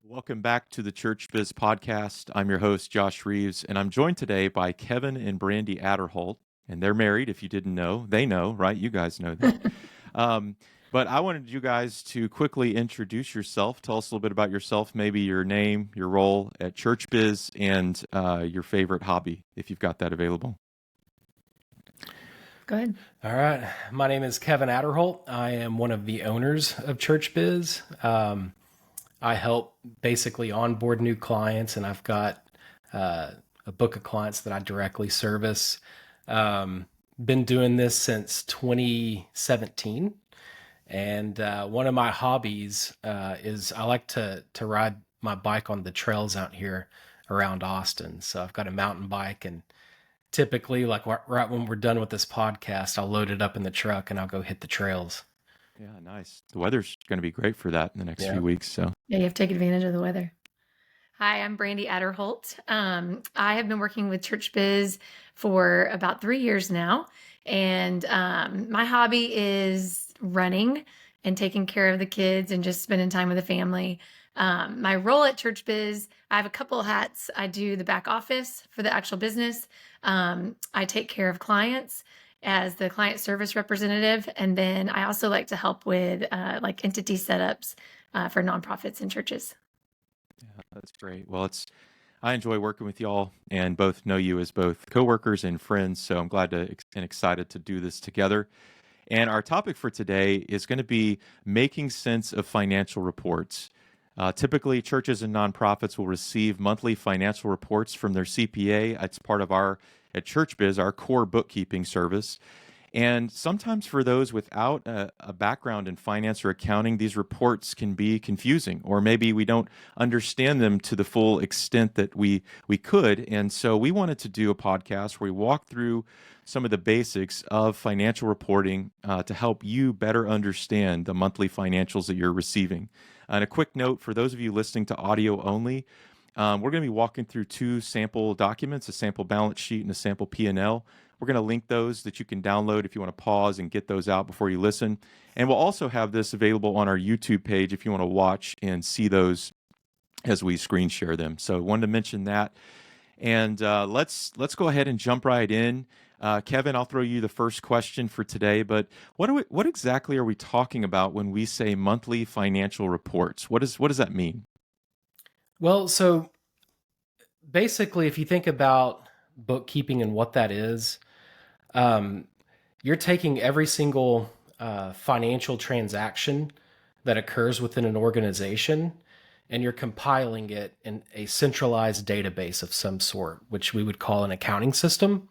Welcome back to the Church Biz Podcast. I'm your host, Josh Reeves, and I'm joined today by Kevin and Brandy Adderholt. And they're married, if you didn't know. They know, right? You guys know that. Um, but I wanted you guys to quickly introduce yourself. Tell us a little bit about yourself, maybe your name, your role at Church Biz, and your favorite hobby, if you've got that available. Go ahead. All right. My name is Kevin Adderholt. I am one of the owners of Church Biz. I help basically onboard new clients, and I've got a book of clients that I directly service. Been doing this since 2017. And one of my hobbies is I like to ride my bike on the trails out here around Austin. So I've got a mountain bike, and typically, like right when we're done with this podcast, I'll load it up in the truck and I'll go hit the trails. Yeah, nice. The weather's going to be great for that in the next few weeks. So Yeah, you have to take advantage of the weather. Hi, I'm Brandy Adderholt. I have been working with Church Biz for about 3 years now. And my hobby is running and taking care of the kids and just spending time with the family. My role at Church Biz, I have a couple of hats. I do the back office for the actual business. I take care of clients as the client service representative. And then I also like to help with like entity setups for nonprofits and churches. yeah, that's great. Well, I enjoy working with y'all and both know you as both coworkers and friends. So I'm glad and excited to do this together. And our topic for today is going to be making sense of financial reports. Typically, churches and nonprofits will receive monthly financial reports from their CPA. It's part of at Church Biz, our core bookkeeping service. And sometimes for those without a background in finance or accounting, these reports can be confusing, or maybe we don't understand them to the full extent that we could. And so we wanted to do a podcast where we walk through some of the basics of financial reporting to help you better understand the monthly financials that you're receiving. And a quick note for those of you listening to audio only, we're going to be walking through two sample documents, a sample balance sheet and a sample P&L. We're going to link those that you can download if you want to pause and get those out before you listen. And we'll also have this available on our YouTube page if you want to watch and see those as we screen share them. So I wanted to mention that. And let's go ahead and jump right in. Kevin, I'll throw you the first question for today, but what exactly are we talking about when we say monthly financial reports? What does that mean? Well, so basically, if you think about bookkeeping and what that is, you're taking every single financial transaction that occurs within an organization and you're compiling it in a centralized database of some sort, which we would call an accounting system.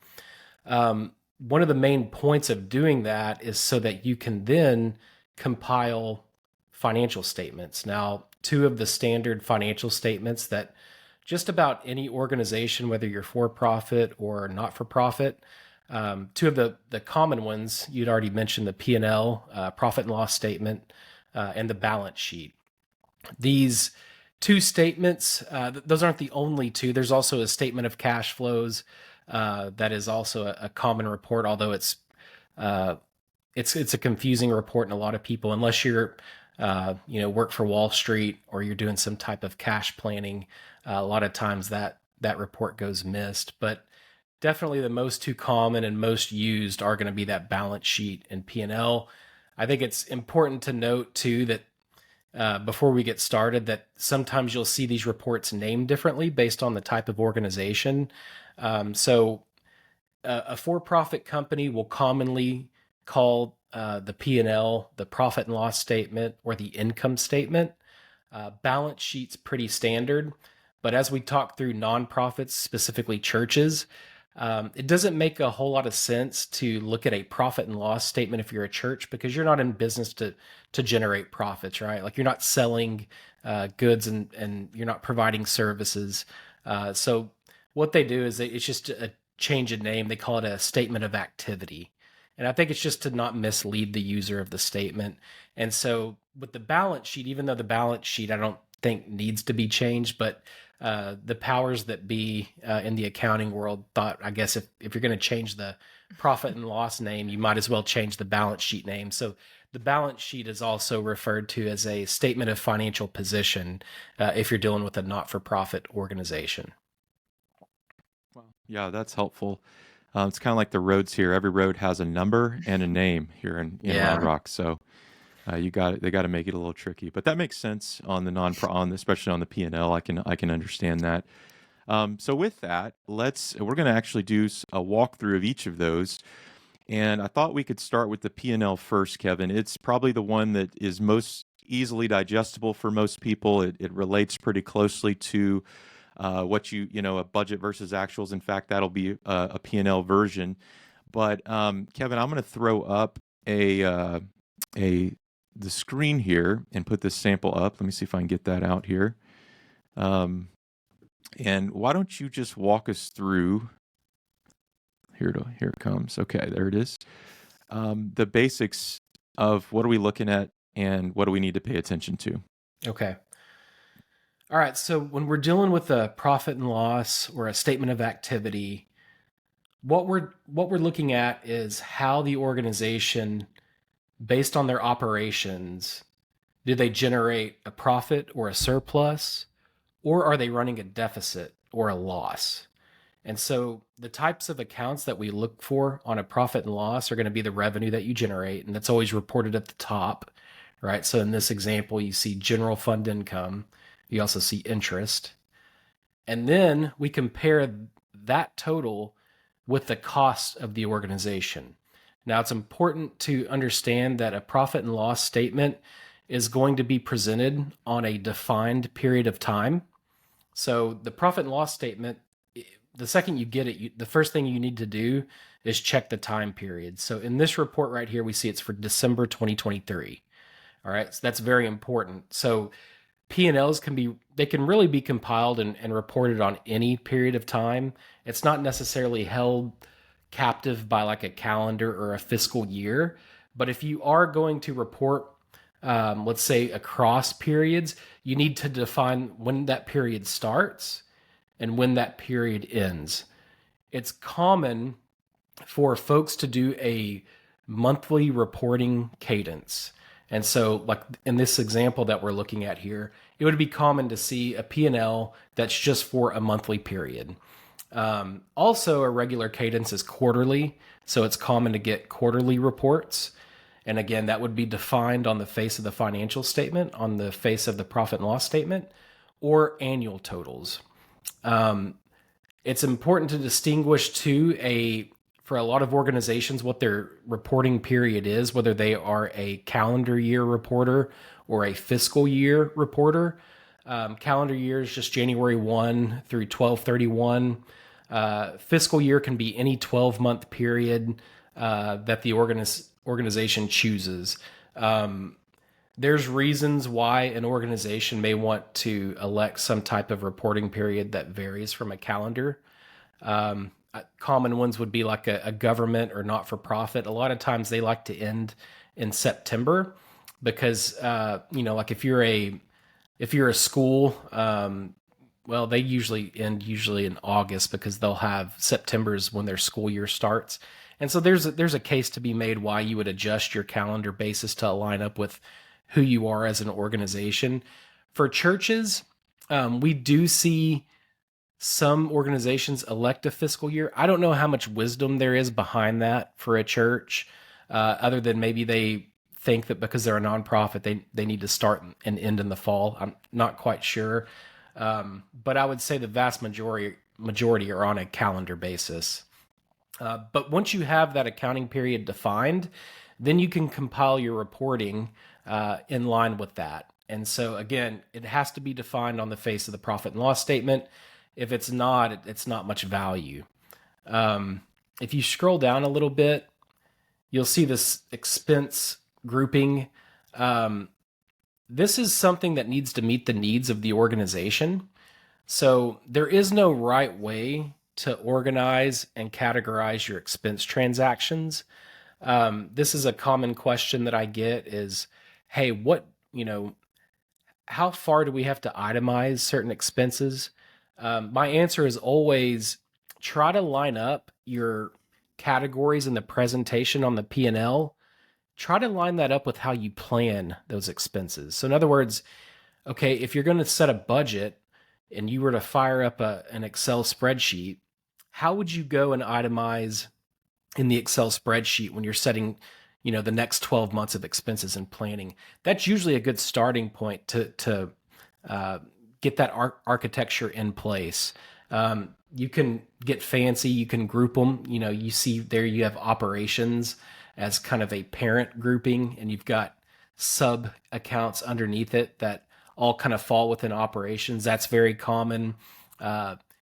One of the main points of doing that is so that you can then compile financial statements. Now, two of the standard financial statements that just about any organization, whether you're for profit or not for profit, two of the common ones, you'd already mentioned the P&L, profit and loss statement, and the balance sheet. These two statements, those aren't the only two. There's also a statement of cash flows that is also a common report, although it's a confusing report in a lot of people, unless you're work for Wall Street or you're doing some type of cash planning. A lot of times that report goes missed, but definitely the most two common and most used are going to be that balance sheet and P&L. I think it's important to note too that before we get started, that sometimes you'll see these reports named differently based on the type of organization. So a for-profit company will commonly call the P&L the profit and loss statement or the income statement. Balance sheet's pretty standard, but as we talk through nonprofits, specifically churches, it doesn't make a whole lot of sense to look at a profit and loss statement if you're a church, because you're not in business to generate profits, right? Like you're not selling goods and you're not providing services. So what they do is it's just a change in name. They call it a statement of activity. And I think it's just to not mislead the user of the statement. And so with the balance sheet, even though the balance sheet I don't think needs to be changed, but the powers that be in the accounting world thought, I guess, if you're going to change the profit and loss name, you might as well change the balance sheet name. So the balance sheet is also referred to as a statement of financial position if you're dealing with a not-for-profit organization. Well, yeah, that's helpful. It's kind of like the roads here. Every road has a number and a name here in Round Rock. So they got to make it a little tricky, but that makes sense on the especially on the P&L. I can understand that. So with that, we're going to actually do a walkthrough of each of those. And I thought we could start with the P&L first, Kevin. It's probably the one that is most easily digestible for most people. It relates pretty closely to what a budget versus actuals. In fact, that'll be a P&L version. But Kevin, I'm going to throw up the screen here and put this sample up. Let me see if I can get that out here. And why don't you just walk us through? Here it comes. Okay, there it is. The basics of what are we looking at and what do we need to pay attention to? Okay. All right. So when we're dealing with a profit and loss or a statement of activity, what we're looking at is how the organization, based on their operations, do they generate a profit or a surplus, or are they running a deficit or a loss? And so the types of accounts that we look for on a profit and loss are going to be the revenue that you generate, and that's always reported at the top, right? So in this example, you see general fund income. You also see interest. And then we compare that total with the cost of the organization. Now, it's important to understand that a profit and loss statement is going to be presented on a defined period of time. So the profit and loss statement, the second you get it, the first thing you need to do is check the time period. So in this report right here, we see it's for December 2023. All right, so that's very important. So P&Ls can really be compiled and reported on any period of time. It's not necessarily held captive by like a calendar or a fiscal year. But if you are going to report, let's say across periods, you need to define when that period starts and when that period ends. It's common for folks to do a monthly reporting cadence. And so like in this example that we're looking at here, it would be common to see a P&L that's just for a monthly period. Also, a regular cadence is quarterly. So it's common to get quarterly reports. And again, that would be defined on the face of the financial statement, on the face of the profit and loss statement, or annual totals. It's important to distinguish too for a lot of organizations what their reporting period is, whether they are a calendar year reporter or a fiscal year reporter. Calendar year is just January 1 through 12/31. Fiscal year can be any 12-month period that the organization chooses. There's reasons why an organization may want to elect some type of reporting period that varies from a calendar. Common ones would be like a government or not-for-profit. A lot of times they like to end in September because, like if you're a school, well, they usually end in August because they'll have September's when their school year starts. And so there's a case to be made why you would adjust your calendar basis to align up with who you are as an organization. For churches, we do see some organizations elect a fiscal year. I don't know how much wisdom there is behind that for a church, other than maybe they think that because they're a nonprofit, they need to start and end in the fall. I'm not quite sure. But I would say the vast majority are on a calendar basis. But once you have that accounting period defined, then you can compile your reporting in line with that. And so again, it has to be defined on the face of the profit and loss statement. If it's not, it's not much value. If you scroll down a little bit, you'll see this expense grouping. This is something that needs to meet the needs of the organization. So there is no right way to organize and categorize your expense transactions. This is a common question that I get is, hey, how far do we have to itemize certain expenses? My answer is always try to line up your categories in the presentation on the P&L. try to line that up with how you plan those expenses. So in other words, okay, if you're going to set a budget and you were to fire up an Excel spreadsheet, how would you go and itemize in the Excel spreadsheet when you're setting, the next 12 months of expenses and planning? That's usually a good starting point to get that architecture in place. You can get fancy. You can group them. You see there you have operations as kind of a parent grouping, and you've got sub accounts underneath it that all kind of fall within operations. That's very common.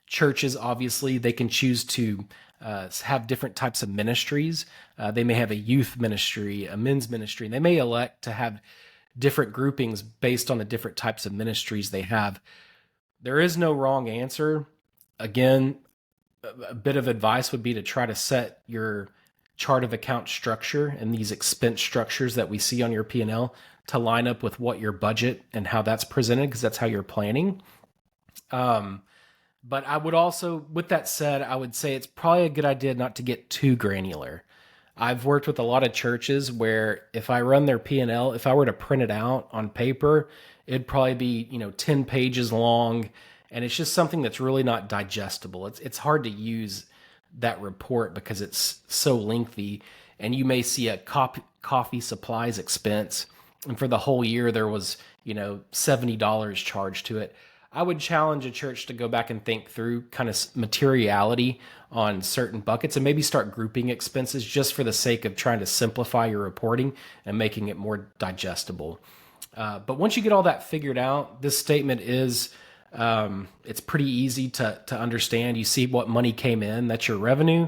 Churches, obviously, they can choose to have different types of ministries. They may have a youth ministry, a men's ministry, and they may elect to have different groupings based on the different types of ministries they have. There is no wrong answer. Again, a bit of advice would be to try to set your chart of account structure and these expense structures that we see on your P&L to line up with what your budget and how that's presented, because that's how you're planning. But I would also, with that said, I would say it's probably a good idea not to get too granular. I've worked with a lot of churches where if I run their P&L, if I were to print it out on paper, it'd probably be, 10 pages long, and it's just something that's really not digestible. It's hard to use that report because it's so lengthy, and you may see a coffee supplies expense, and for the whole year there was, $70 charged to it. I would challenge a church to go back and think through kind of materiality on certain buckets and maybe start grouping expenses just for the sake of trying to simplify your reporting and making it more digestible. But once you get all that figured out, this statement is, it's pretty easy to understand. You see what money came in, that's your revenue.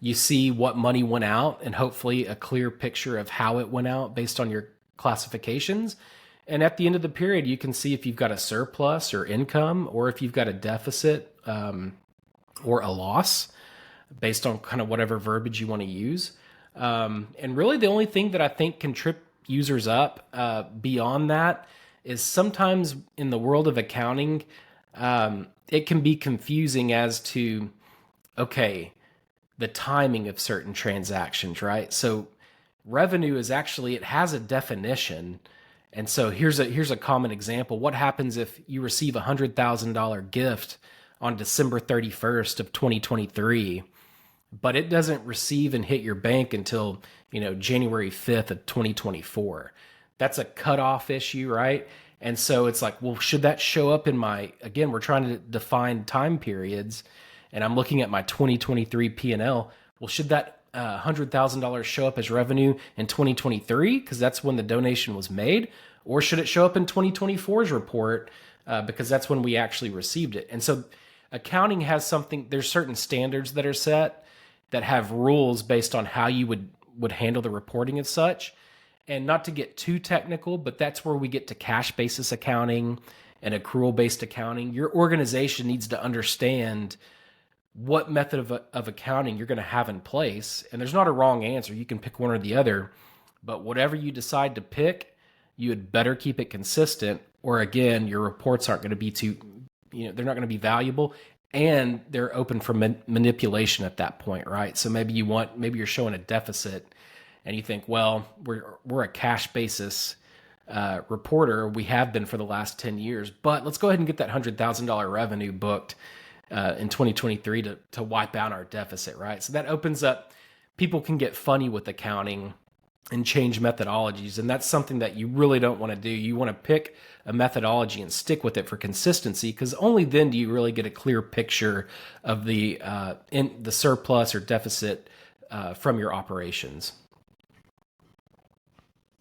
You see what money went out, and hopefully a clear picture of how it went out based on your classifications. And at the end of the period, you can see if you've got a surplus or income, or if you've got a deficit or a loss, based on kind of whatever verbiage you want to use. And really the only thing that I think can trip users up beyond that is sometimes in the world of accounting, it can be confusing as to, okay, the timing of certain transactions, right? So revenue is actually, it has a definition. And so here's a common example. What happens if you receive a $100,000 gift on December 31st of 2023, but it doesn't receive and hit your bank until, January 5th of 2024? That's a cutoff issue, right? And so it's like, well, should that show up in again, we're trying to define time periods, and I'm looking at my 2023 P&L. Well, should that $100,000 show up as revenue in 2023 because that's when the donation was made, or should it show up in 2024's report because that's when we actually received it? And so accounting has there's certain standards that are set that have rules based on how you would handle the reporting of such. And not to get too technical, but that's where we get to cash basis accounting and accrual based accounting. Your organization needs to understand what method of accounting you're going to have in place. And there's not a wrong answer. You can pick one or the other, but whatever you decide to pick, you had better keep it consistent, or again, your reports aren't going to be they're not going to be valuable, and they're open for manipulation at that point, right? So maybe you're showing a deficit and you think, well, we're a cash basis reporter. We have been for the last 10 years, but let's go ahead and get that $100,000 revenue booked in 2023 to wipe out our deficit, right? So that opens up, people can get funny with accounting and change methodologies, and that's something that you really don't want to do. You want to pick a methodology and stick with it for consistency, because only then do you really get a clear picture of the surplus or deficit from your operations.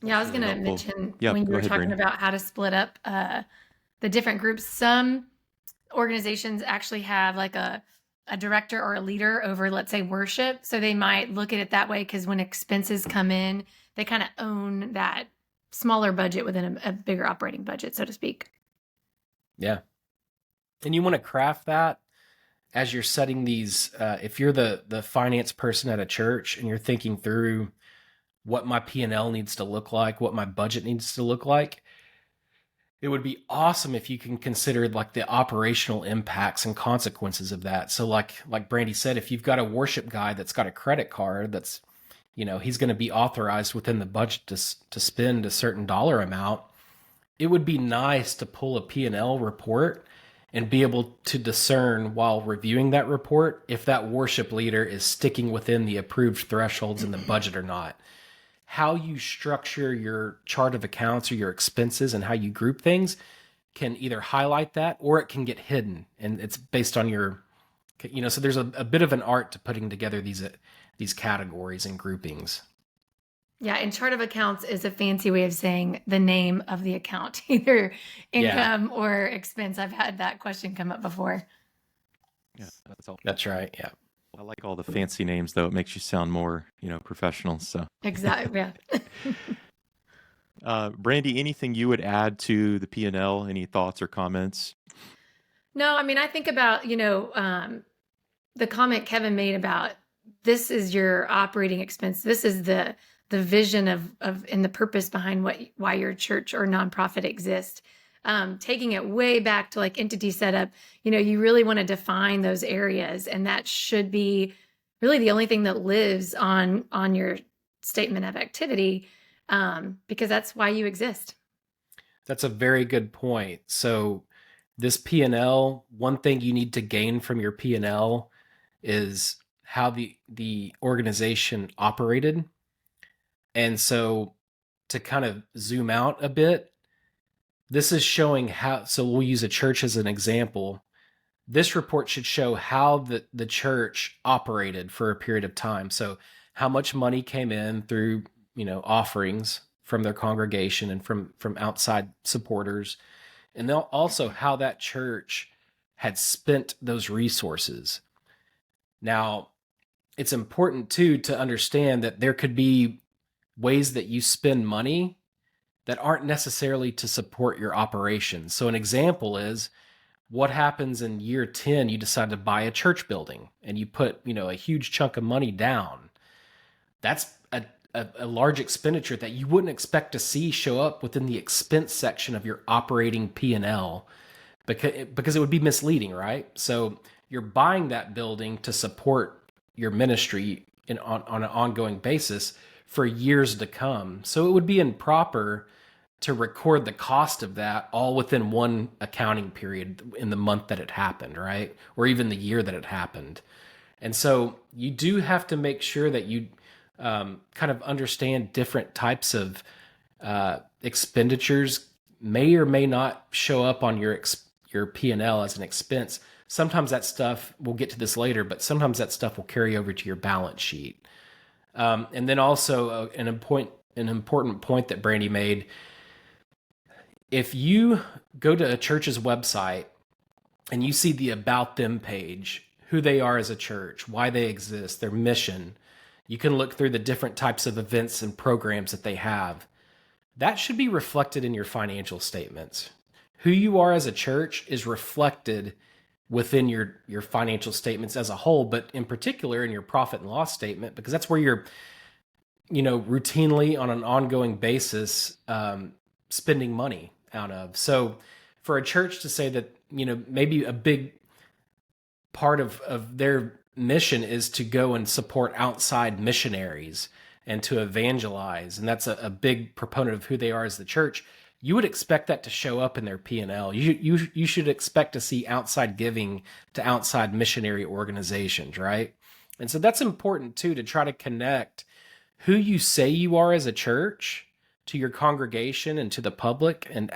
Yeah, I was going to mention when you were talking about how to split up the different groups. Some organizations actually have like a director or a leader over, let's say, worship. So they might look at it that way because when expenses come in, they kind of own that smaller budget within a bigger operating budget, so to speak. Yeah. And you want to craft that as you're setting these, if you're the finance person at a church and you're thinking through what my P&L needs to look like, what my budget needs to look like, it would be awesome if you can consider like the operational impacts and consequences of that. So like Brandy said, if you've got a worship guy that's got a credit card that's, he's going to be authorized within the budget to spend a certain dollar amount, it would be nice to pull a P&L report and be able to discern while reviewing that report if that worship leader is sticking within the approved thresholds in the budget or not. How you structure your chart of accounts or your expenses and how you group things can either highlight that or it can get hidden. And it's based on your, so there's a bit of an art to putting together these categories and groupings. Yeah, and chart of accounts is a fancy way of saying the name of the account, either income or expense. I've had that question come up before. Yeah, that's all. That's right. Yeah. I like all the fancy names, though. It makes you sound more, professional. So Exactly. Yeah. Brandy, anything you would add to the P&L? Any thoughts or comments? No, I mean, I think about, the comment Kevin made about this is your operating expense. This is the vision of and the purpose behind why your church or nonprofit exists. Taking it way back to like entity setup, you really want to define those areas, and that should be really the only thing that lives on your statement of activity, because that's why you exist. That's a very good point. So this P&L, one thing you need to gain from your P&L is how the organization operated. And so to kind of zoom out a bit, this is showing how, so we'll use a church as an example. This report should show how the church operated for a period of time. So how much money came in through, offerings from their congregation and from outside supporters. And then also how that church had spent those resources. Now, it's important too to understand that there could be ways that you spend money that aren't necessarily to support your operations. So an example is what happens in year 10, you decide to buy a church building and you put, a huge chunk of money down. That's a large expenditure that you wouldn't expect to see show up within the expense section of your operating P&L because it would be misleading, right? So you're buying that building to support your ministry on an ongoing basis for years to come. So it would be improper to record the cost of that all within one accounting period in the month that it happened, right? Or even the year that it happened. And so you do have to make sure that you kind of understand different types of expenditures may or may not show up on your P&L as an expense. Sometimes that stuff, we'll get to this later, but sometimes that stuff will carry over to your balance sheet. And then also an important point that Brandy made, if you go to a church's website and you see the About Them page, who they are as a church, why they exist, their mission, you can look through the different types of events and programs that they have. That should be reflected in your financial statements. Who you are as a church is reflected within your financial statements as a whole, but in particular in your profit and loss statement, because that's where you're, routinely on an ongoing basis spending money out of. So for a church to say that, maybe a big part of their mission is to go and support outside missionaries and to evangelize, and that's a big proponent of who they are as the church, you would expect that to show up in their P&L. You should expect to see outside giving to outside missionary organizations, right? And so that's important too, to try to connect who you say you are as a church to your congregation and to the public and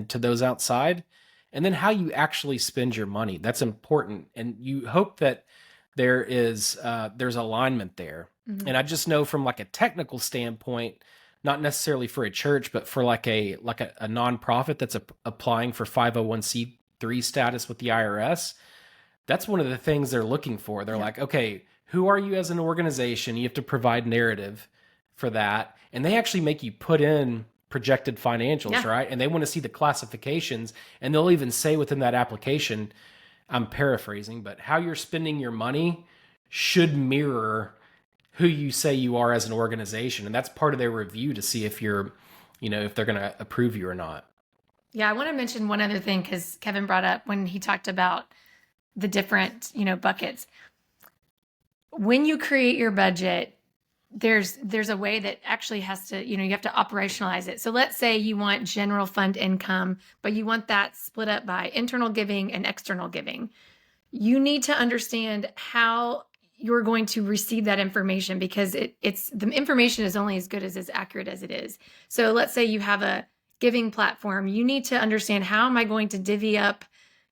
to those outside, and then how you actually spend your money. That's important, and you hope that there's alignment there. Mm-hmm. And I just know from like a technical standpoint, not necessarily for a church, but for like a nonprofit that's applying for 501c3 status with the IRS, that's one of the things they're looking for. They're like, okay, who are you as an organization? You have to provide narrative for that. And they actually make you put in projected financials, right? And they want to see the classifications, and they'll even say within that application, I'm paraphrasing, but how you're spending your money should mirror who you say you are as an organization. And that's part of their review to see if you're, if they're going to approve you or not. Yeah, I want to mention one other thing, because Kevin brought up when he talked about the different, buckets. When you create your budget, there's a way that actually has to, you have to operationalize it. So let's say you want general fund income, but you want that split up by internal giving and external giving. You need to understand how you're going to receive that information, because it's the information is only as good as accurate as it is. So let's say you have a giving platform. You need to understand, how am I going to divvy up,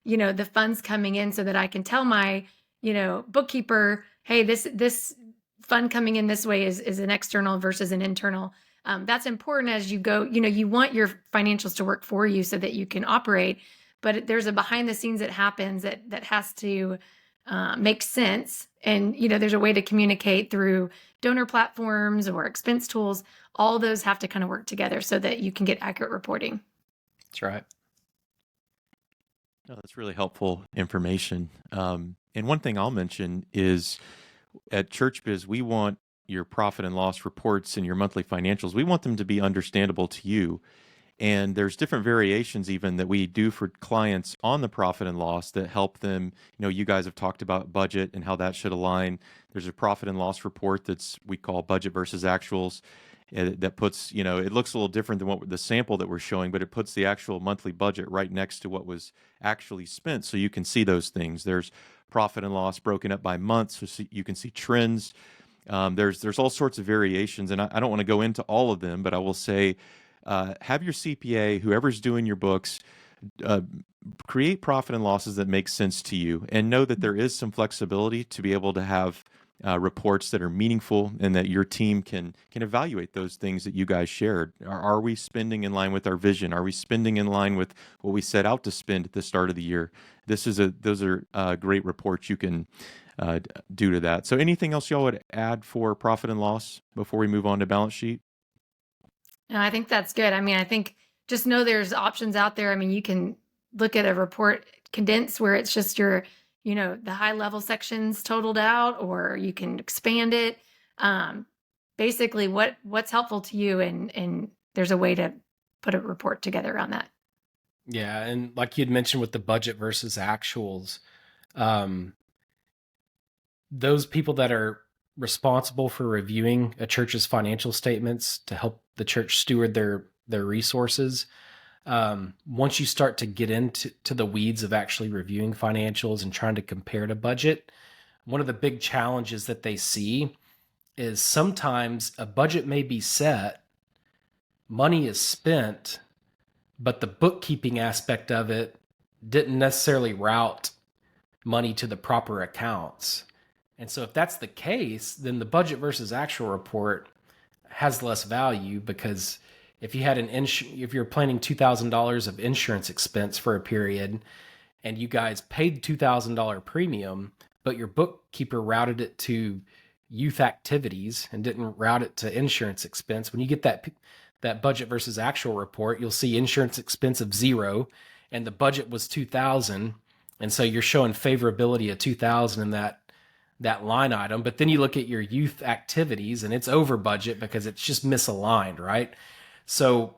the funds coming in, so that I can tell my, bookkeeper, hey, this fund coming in this way is an external versus an internal. That's important as you go. You want your financials to work for you so that you can operate, but there's a behind the scenes that happens that has to make sense. And, there's a way to communicate through donor platforms or expense tools. All those have to kind of work together so that you can get accurate reporting. That's right. No, that's really helpful information. And one thing I'll mention is, at ChurchBiz, we want your profit and loss reports and your monthly financials, we want them to be understandable to you. And there's different variations even that we do for clients on the profit and loss that help them. You guys have talked about budget and how that should align. There's a profit and loss report we call budget versus actuals, that puts, it looks a little different than what the sample that we're showing, but it puts the actual monthly budget right next to what was actually spent, so you can see those things. There's profit and loss broken up by months, so you can see trends. There's all sorts of variations, and I don't want to go into all of them, but I will say, have your CPA, whoever's doing your books, create profit and losses that make sense to you, and know that there is some flexibility to be able to have reports that are meaningful, and that your team can evaluate those things that you guys shared. Are we spending in line with our vision? Are we spending in line with what we set out to spend at the start of the year? Those are great reports you can do to that. So anything else y'all would add for profit and loss before we move on to balance sheet? No, I think that's good. I think just know there's options out there. You can look at a report condensed where it's just your, the high level sections totaled out, or you can expand it. Basically what's helpful to you, and there's a way to put a report together on that. Yeah. And like you'd mentioned with the budget versus actuals, those people that are responsible for reviewing a church's financial statements to help the church steward their resources, once you start to get into the weeds of actually reviewing financials and trying to compare to budget, one of the big challenges that they see is sometimes a budget may be set, money is spent, but the bookkeeping aspect of it didn't necessarily route money to the proper accounts. And so if that's the case, then the budget versus actual report has less value, because if you had if you're planning $2,000 of insurance expense for a period, and you guys paid $2,000 premium, but your bookkeeper routed it to youth activities and didn't route it to insurance expense, when you get that budget versus actual report, you'll see insurance expense of 0, and the budget was $2,000, and so you're showing favorability of $2,000 in that line item. But then you look at your youth activities and it's over budget because it's just misaligned, right? So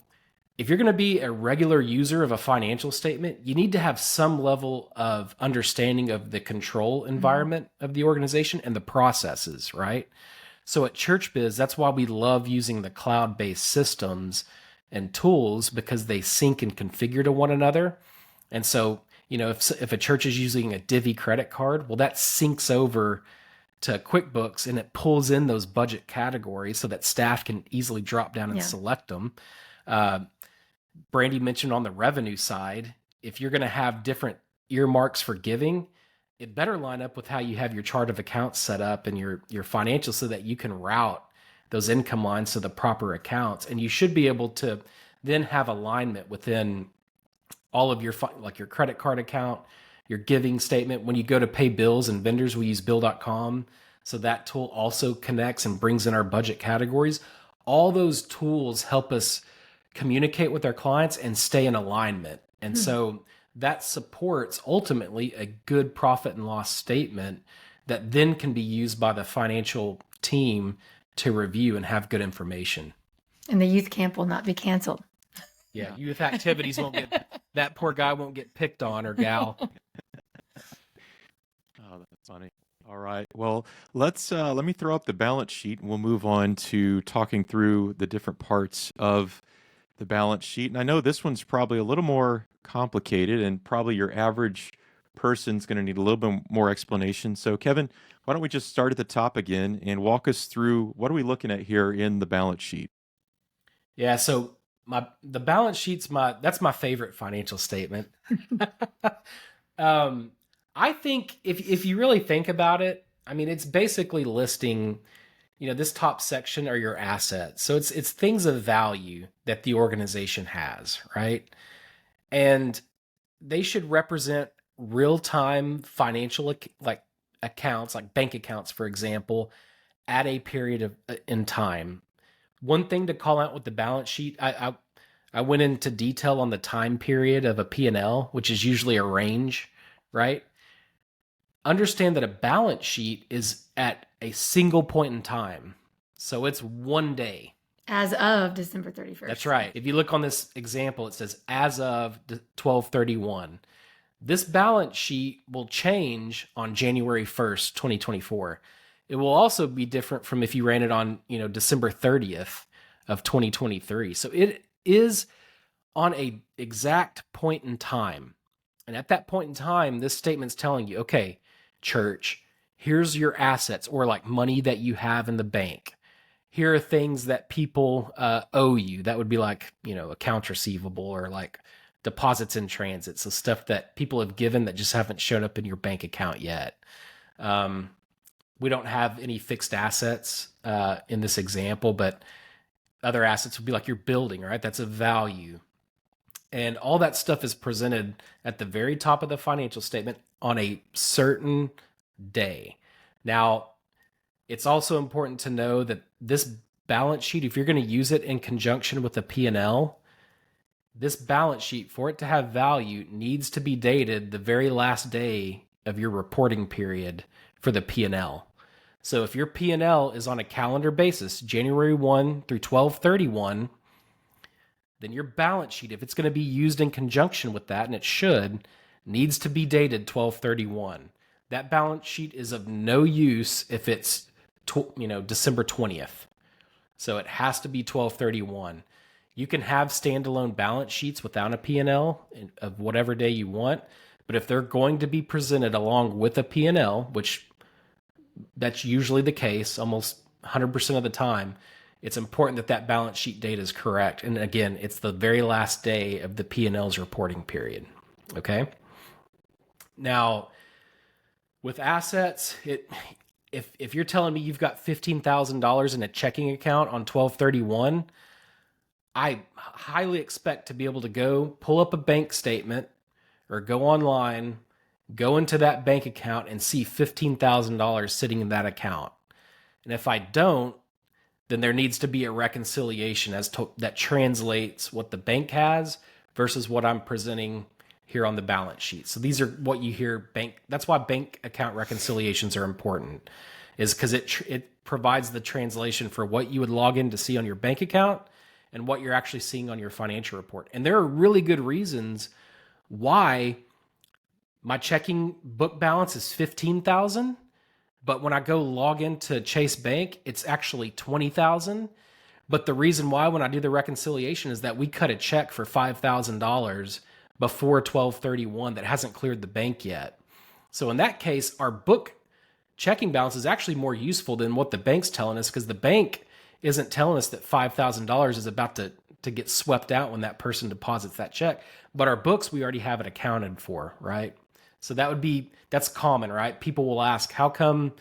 if you're going to be a regular user of a financial statement, you need to have some level of understanding of the control environment of the organization and the processes, right? So at ChurchBiz, that's why we love using the cloud-based systems and tools, because they sync and configure to one another. And so, if a church is using a Divvy credit card, well, that syncs over to QuickBooks and it pulls in those budget categories so that staff can easily drop down and select them. Brandy mentioned on the revenue side, if you're going to have different earmarks for giving, it better line up with how you have your chart of accounts set up and your financials, so that you can route those income lines to the proper accounts. And you should be able to then have alignment within all of your, like your credit card account, your giving statement. When you go to pay bills and vendors, we use bill.com. So that tool also connects and brings in our budget categories. All those tools help us communicate with our clients and stay in alignment. And so that supports ultimately a good profit and loss statement that then can be used by the financial team to review and have good information. And the youth camp will not be canceled. Yeah, youth activities won't get, that poor guy won't get picked on, or gal. Oh, that's funny. All right. Well, let me throw up the balance sheet and we'll move on to talking through the different parts of the balance sheet. And I know this one's probably a little more complicated and probably your average person's going to need a little bit more explanation. So, Kevin, why don't we just start at the top again and walk us through what are we looking at here in the balance sheet? Yeah, so the balance sheet's that's my favorite financial statement. um, I think if you really think about it, I mean, it's basically listing, this top section are your assets. So it's things of value that the organization has, right? And they should represent real-time financial like accounts, like bank accounts, for example, at a period of in time. One thing to call out with the balance sheet, I went into detail on the time period of a P&L, which is usually a range, right? Understand that a balance sheet is at a single point in time. So it's one day. As of December 31st. That's right. If you look on this example, it says as of 12/31. This balance sheet will change on January 1st, 2024. It will also be different from if you ran it on, December 30th of 2023. So it is on a exact point in time. And at that point in time, this statement's telling you, okay, church, here's your assets or like money that you have in the bank. Here are things that people owe you. That would be like, accounts receivable or like deposits in transit. So stuff that people have given that just haven't shown up in your bank account yet. We don't have any fixed assets in this example, but other assets would be like your building, right? That's a value. And all that stuff is presented at the very top of the financial statement on a certain day. Now, it's also important to know that this balance sheet, if you're going to use it in conjunction with the P&L, this balance sheet, for it to have value, needs to be dated the very last day of your reporting period for the P&L. So if your P&L is on a calendar basis, January 1 through 12/31, then your balance sheet, if it's going to be used in conjunction with that, and it should, needs to be dated 12/31. That balance sheet is of no use if it's December 20th. So it has to be 12/31. You can have standalone balance sheets without a P&L of whatever day you want, but if they're going to be presented along with a P&L, which that's usually the case almost 100% of the time, it's important that that balance sheet date is correct. And again, it's the very last day of the P&L's reporting period. Okay. Now, with assets, if you're telling me you've got $15,000 in a checking account on 12/31, I highly expect to be able to go pull up a bank statement or go online, go into that bank account and see $15,000 sitting in that account. And if I don't, then there needs to be a reconciliation that translates what the bank has versus what I'm presenting here on the balance sheet. So these are what you hear that's why bank account reconciliations are important, is because it provides the translation for what you would log in to see on your bank account and what you're actually seeing on your financial report. And there are really good reasons why my checking book balance is $15,000, but when I go log into Chase Bank, it's actually $20,000. But the reason why when I do the reconciliation is that we cut a check for $5,000 before 12/31 that hasn't cleared the bank yet. So in that case, our book checking balance is actually more useful than what the bank's telling us, because the bank isn't telling us that $5,000 is about to get swept out when that person deposits that check. But our books, we already have it accounted for, right? So that's common, right? People will ask, how come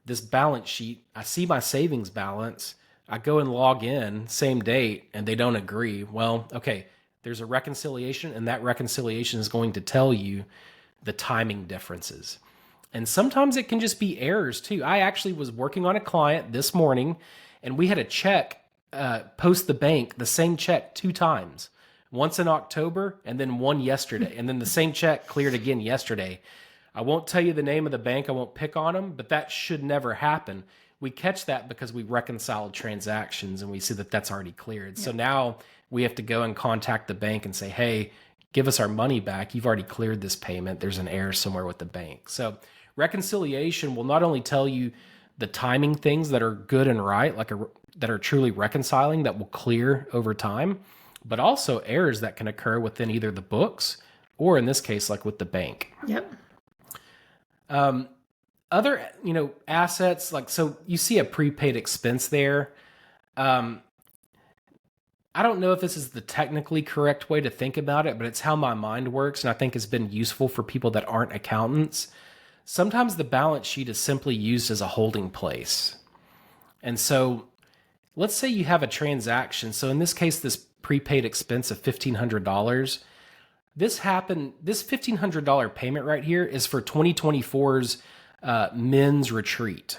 this balance sheet, I see my savings balance, I go and log in, same date, and they don't agree. Well, okay, there's a reconciliation, and that reconciliation is going to tell you the timing differences. And sometimes it can just be errors too. I actually was working on a client this morning, and we had a check post the bank, the same check 2 times. Once in October and then one yesterday. And then the same check cleared again yesterday. I won't tell you the name of the bank. I won't pick on them, but that should never happen. We catch that because we reconciled transactions and we see that that's already cleared. Yeah. So now we have to go and contact the bank and say, hey, give us our money back. You've already cleared this payment. There's an error somewhere with the bank. So reconciliation will not only tell you the timing things that are good and right, that are truly reconciling, that will clear over time, but also errors that can occur within either the books or, in this case, like with the bank. Yep. Other, assets, like, so you see a prepaid expense there. I don't know if this is the technically correct way to think about it, but it's how my mind works, and I think has been useful for people that aren't accountants. Sometimes the balance sheet is simply used as a holding place. And so let's say you have a transaction. So in this case, this prepaid expense of $1,500, this $1,500 payment right here is for 2024's men's retreat.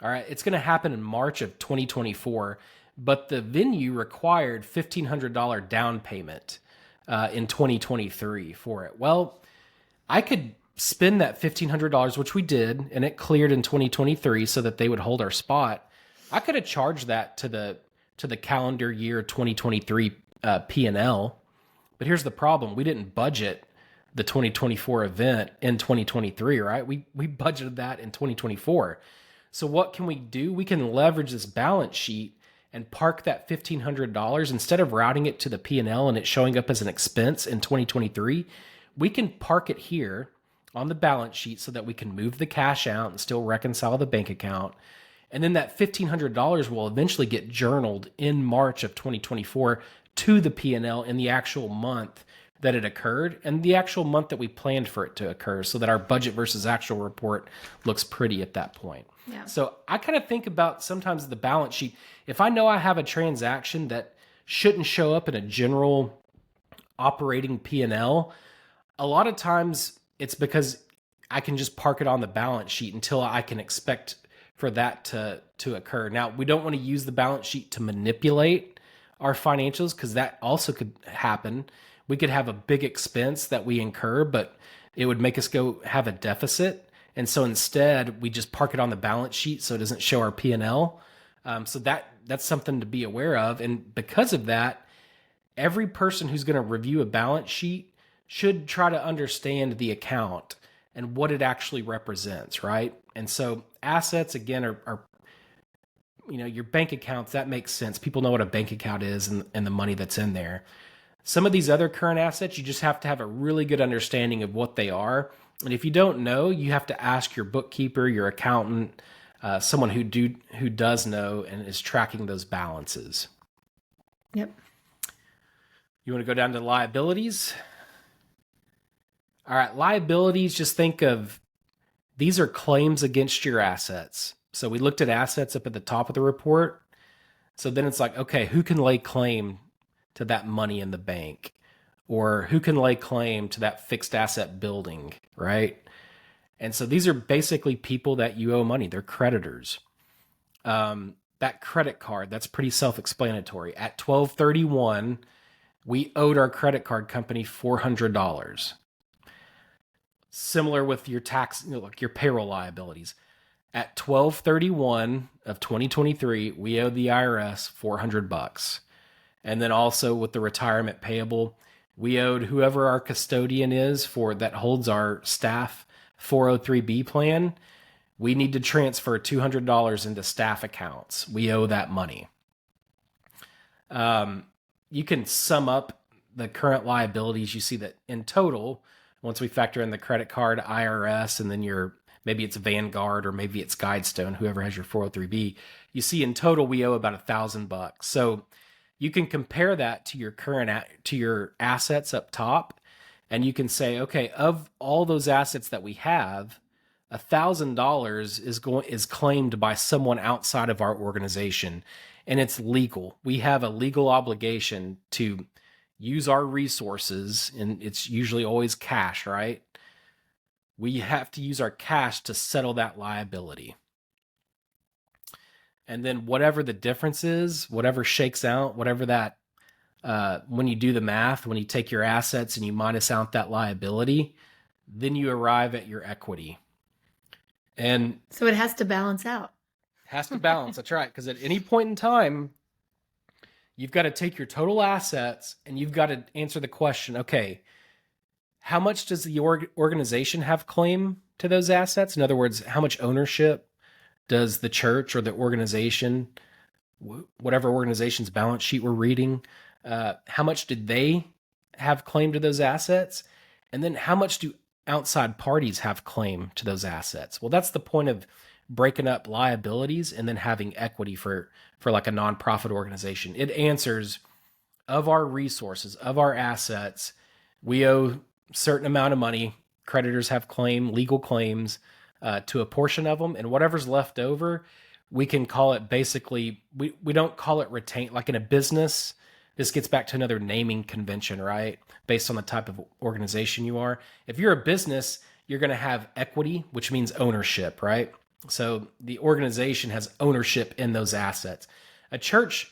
All right, it's going to happen in March of 2024, but the venue required $1,500 down payment in 2023 for it. Well, I could spend that $1,500, which we did, and it cleared in 2023 so that they would hold our spot. I could have charged that to the calendar year 2023 P&L, but here's the problem: we didn't budget the 2024 event in 2023, right? We budgeted that in 2024. So what can we do? We can leverage this balance sheet and park that $1,500 instead of routing it to the P&L and it showing up as an expense in 2023. We can park it here on the balance sheet so that we can move the cash out and still reconcile the bank account. And then that $1,500 will eventually get journaled in March of 2024 to the P&L in the actual month that it occurred and the actual month that we planned for it to occur, so that our budget versus actual report looks pretty at that point. Yeah. So I kind of think about sometimes the balance sheet. If I know I have a transaction that shouldn't show up in a general operating P&L, a lot of times it's because I can just park it on the balance sheet until I can expect for that to occur. Now, we don't want to use the balance sheet to manipulate our financials, because that also could happen. We could have a big expense that we incur, but it would make us go have a deficit. And so instead, we just park it on the balance sheet so it doesn't show our P&L. So that's something to be aware of. And because of that, every person who's going to review a balance sheet should try to understand the account and what it actually represents, right? And so assets, again, are your bank accounts. That makes sense. People know what a bank account is and the money that's in there. Some of these other current assets, you just have to have a really good understanding of what they are. And if you don't know, you have to ask your bookkeeper, your accountant, someone who does know and is tracking those balances. Yep. You want to go down to liabilities? All right, liabilities, just think of, these are claims against your assets. So we looked at assets up at the top of the report. So then it's like, okay, who can lay claim to that money in the bank? Or who can lay claim to that fixed asset building, right? And so these are basically people that you owe money. They're creditors. That credit card, that's pretty self-explanatory. At 12/31, we owed our credit card company $400. Similar with your tax, like your payroll liabilities. At 12/31 of 2023, we owed the IRS $400. And then also with the retirement payable, we owed whoever our custodian is for that holds our staff 403B plan. We need to transfer $200 into staff accounts. We owe that money. You can sum up the current liabilities. You see that in total, once we factor in the credit card, IRS, and then maybe it's Vanguard or maybe it's Guidestone, whoever has your 403B, you see in total we owe about $1,000. So you can compare that to your assets up top, and you can say, okay, of all those assets that we have, $1,000 is claimed by someone outside of our organization, and it's legal. We have a legal obligation to use our resources, and it's usually always cash, right? We have to use our cash to settle that liability. And then whatever the difference is, whatever shakes out, whatever that, when you do the math, when you take your assets and you minus out that liability, then you arrive at your equity. And So it has to balance out. has to balance. That's right. Because at any point in time, you've got to take your total assets and you've got to answer the question, okay, how much does the organization have claim to those assets? In other words, how much ownership does the church or the organization, whatever organization's balance sheet we're reading, how much did they have claim to those assets? And then how much do outside parties have claim to those assets? Well, that's the point of breaking up liabilities and then having equity for like a nonprofit organization. It answers, of our resources, of our assets, we owe a certain amount of money. Creditors have legal claims to a portion of them, and whatever's left over, we can call it basically, we don't call it retained. Like in a business, this gets back to another naming convention, right? Based on the type of organization you are. If you're a business, you're going to have equity, which means ownership, right? So the organization has ownership in those assets. A church,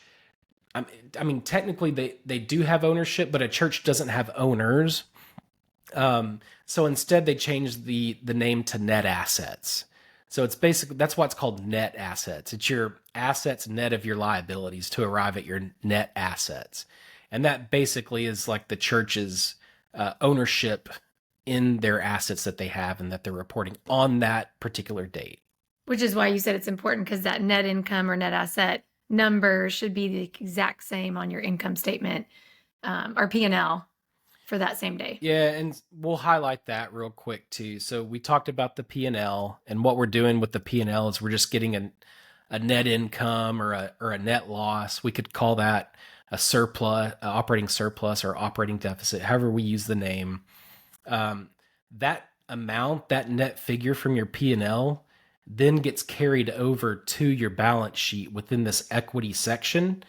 I mean, technically they do have ownership, but a church doesn't have owners. So instead they changed the name to net assets. So it's basically, that's why it's called net assets. It's your assets net of your liabilities to arrive at your net assets. And that basically is like the church's ownership in their assets that they have and that they're reporting on that particular date. Which is why you said it's important, because that net income or net asset number should be the exact same on your income statement or P&L for that same day. Yeah, and we'll highlight that real quick too. So we talked about the P&L, and what we're doing with the P&L is we're just getting a net income or a net loss. We could call that a surplus, operating surplus or operating deficit, however we use the name. That amount, that net figure from your P&L then gets carried over to your balance sheet within this equity section.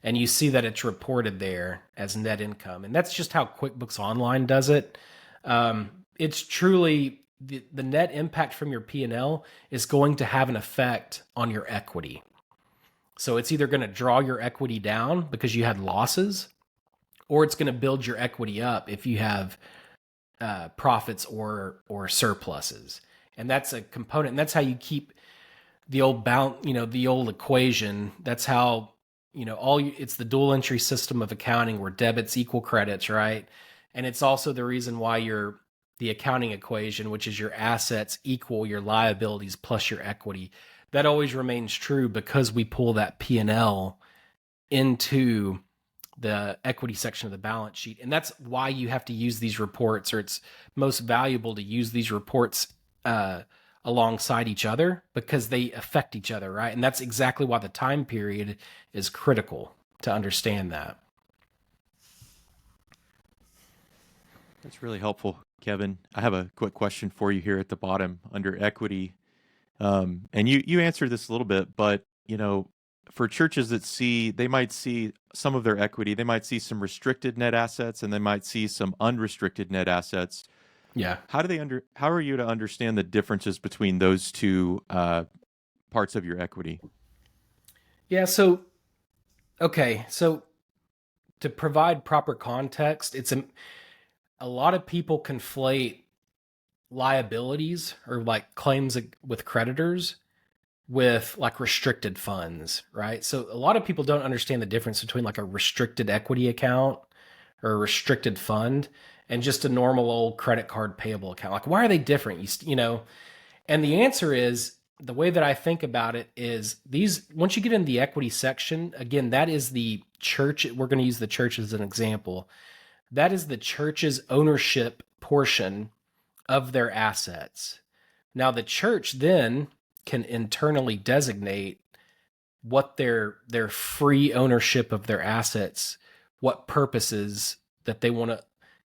And you see that it's reported there as net income. And that's just how QuickBooks Online does it. It's truly the net impact from your P&L is going to have an effect on your equity. So it's either going to draw your equity down because you had losses, or it's going to build your equity up if you have profits or surpluses. And that's a component, and that's how you keep the old the old equation. That's how, it's the dual entry system of accounting where debits equal credits, right? And it's also the reason why the accounting equation, which is your assets equal your liabilities plus your equity, that always remains true because we pull that P&L into the equity section of the balance sheet. And that's why you have to use these reports, or it's most valuable to use these reports alongside each other because they affect each other, right? And that's exactly why the time period is critical to understand that. That's really helpful, Kevin. I have a quick question for you here at the bottom under equity. And you answered this a little bit, but for churches that they might see some of their equity, they might see some restricted net assets, and they might see some unrestricted net assets. Yeah. How are you to understand the differences between those two parts of your equity? Yeah. So to provide proper context, it's a lot of people conflate liabilities or like claims with creditors with like restricted funds, right? So a lot of people don't understand the difference between like a restricted equity account or a restricted fund and just a normal old credit card payable account. Like, why are they different? And the answer is, the way that I think about it is once you get in the equity section, again, that is the church. We're going to use the church as an example. That is the church's ownership portion of their assets. Now the church then can internally designate what their free ownership of their assets, what purposes that they want to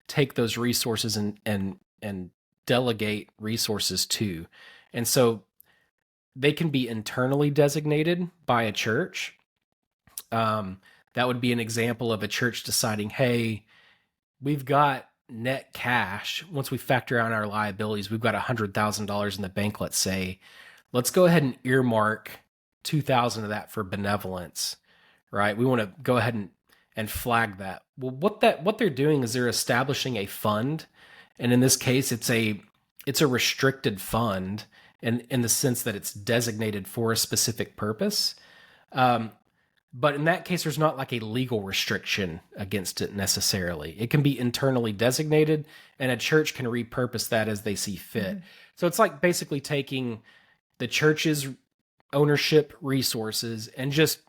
take those resources and delegate resources to. And so they can be internally designated by a church. That would be an example of a church deciding, hey, we've got net cash. Once we factor out our liabilities, we've got $100,000 in the bank, let's say. Let's go ahead and earmark 2,000 of that for benevolence, right? We want to go ahead and flag that. Well, what they're doing is they're establishing a fund, and in this case, it's a restricted fund, and in the sense that it's designated for a specific purpose. But in that case, there's not like a legal restriction against it necessarily. It can be internally designated, and a church can repurpose that as they see fit. So it's like basically taking the church's ownership resources and just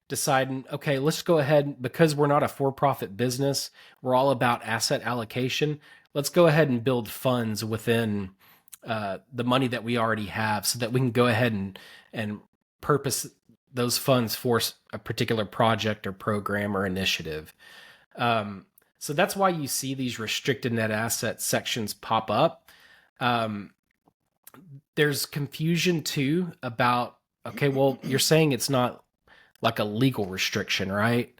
deciding, okay, let's go ahead, because we're not a for-profit business, we're all about asset allocation. Let's go ahead and build funds within the money that we already have so that we can go ahead and purpose those funds for a particular project or program or initiative. So that's why you see these restricted net asset sections pop up. There's confusion too about, okay, well, you're saying it's not like a legal restriction, right?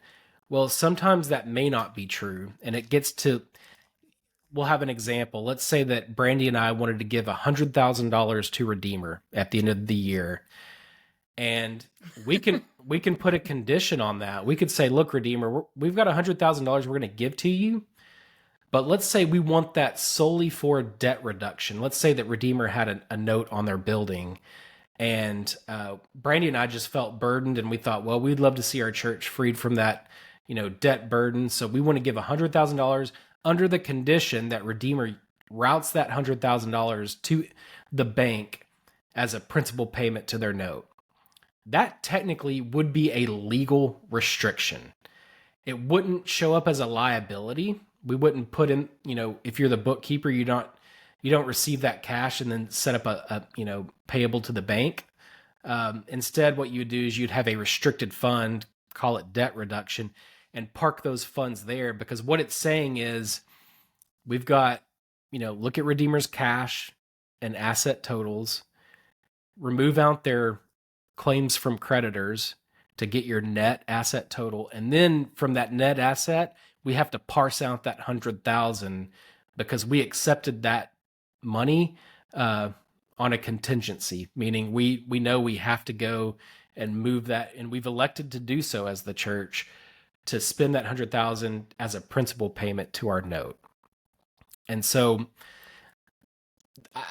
Well, sometimes that may not be true. And it gets to, we'll have an example. Let's say that Brandy and I wanted to give $100,000 to Redeemer at the end of the year. And we can put a condition on that. We could say, look, Redeemer, we've got $100,000 we're going to give to you. But let's say we want that solely for debt reduction. Let's say that Redeemer had a note on their building. And Brandy and I just felt burdened, and we thought, well, we'd love to see our church freed from that, debt burden. So we want to give $100,000 under the condition that Redeemer routes that $100,000 to the bank as a principal payment to their note. That technically would be a legal restriction. It wouldn't show up as a liability. We wouldn't put in, if you're the bookkeeper, you don't receive that cash and then set up a payable to the bank. Instead, what you would do is you'd have a restricted fund, call it debt reduction, and park those funds there, because what it's saying is we've got, look at Redeemer's cash and asset totals, remove out their claims from creditors to get your net asset total. And then from that net asset, we have to parse out that 100,000 because we accepted that money on a contingency, meaning we know we have to go and move that, and we've elected to do so as the church, to spend that 100,000 as a principal payment to our note. And so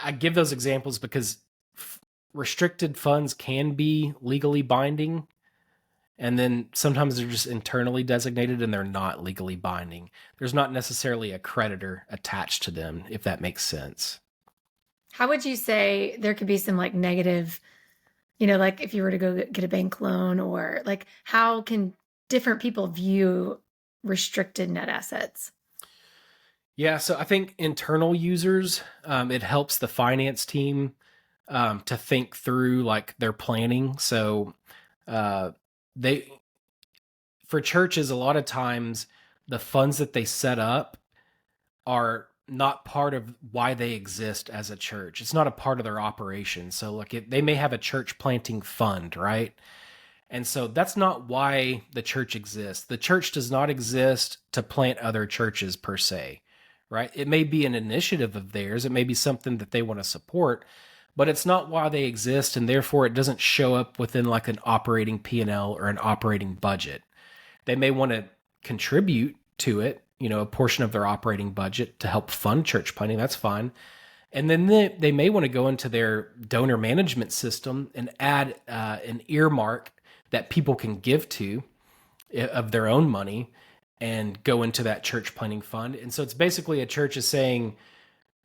I give those examples because restricted funds can be legally binding, and then sometimes they're just internally designated and they're not legally binding. There's not necessarily a creditor attached to them, if that makes sense. How would you say there could be some like negative, like if you were to go get a bank loan, or like how can different people view restricted net assets? Yeah, so I think internal users, it helps the finance team to think through like their planning. So for churches, a lot of times the funds that they set up are not part of why they exist as a church. It's not a part of their operation. So like they may have a church planting fund, right? And so that's not why the church exists. The church does not exist to plant other churches per se, right? It may be an initiative of theirs. It may be something that they want to support, but it's not why they exist, and therefore it doesn't show up within like an operating P&L or an operating budget. They may want to contribute to it, a portion of their operating budget to help fund church planting. That's fine. And then they may want to go into their donor management system and add an earmark that people can give to of their own money and go into that church planting fund. And so it's basically a church is saying,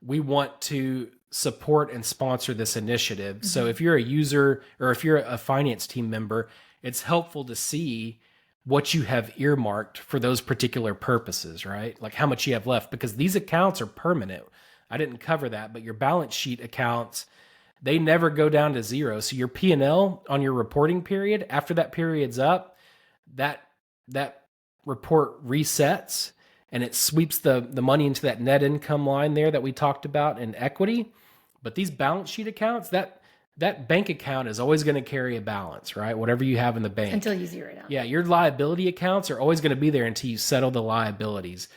we want to support and sponsor this initiative. Mm-hmm. So if you're a user or if you're a finance team member, it's helpful to see what you have earmarked for those particular purposes, right? Like how much you have left, because these accounts are permanent. I didn't cover that, but your balance sheet accounts, they never go down to zero. So your P&L on your reporting period, after that period's up, that report resets and it sweeps the money into that net income line there that we talked about in equity. But these balance sheet accounts, that bank account is always going to carry a balance, right? Whatever you have in the bank. Until you zero it out. Yeah, your liability accounts are always going to be there until you settle the liabilities.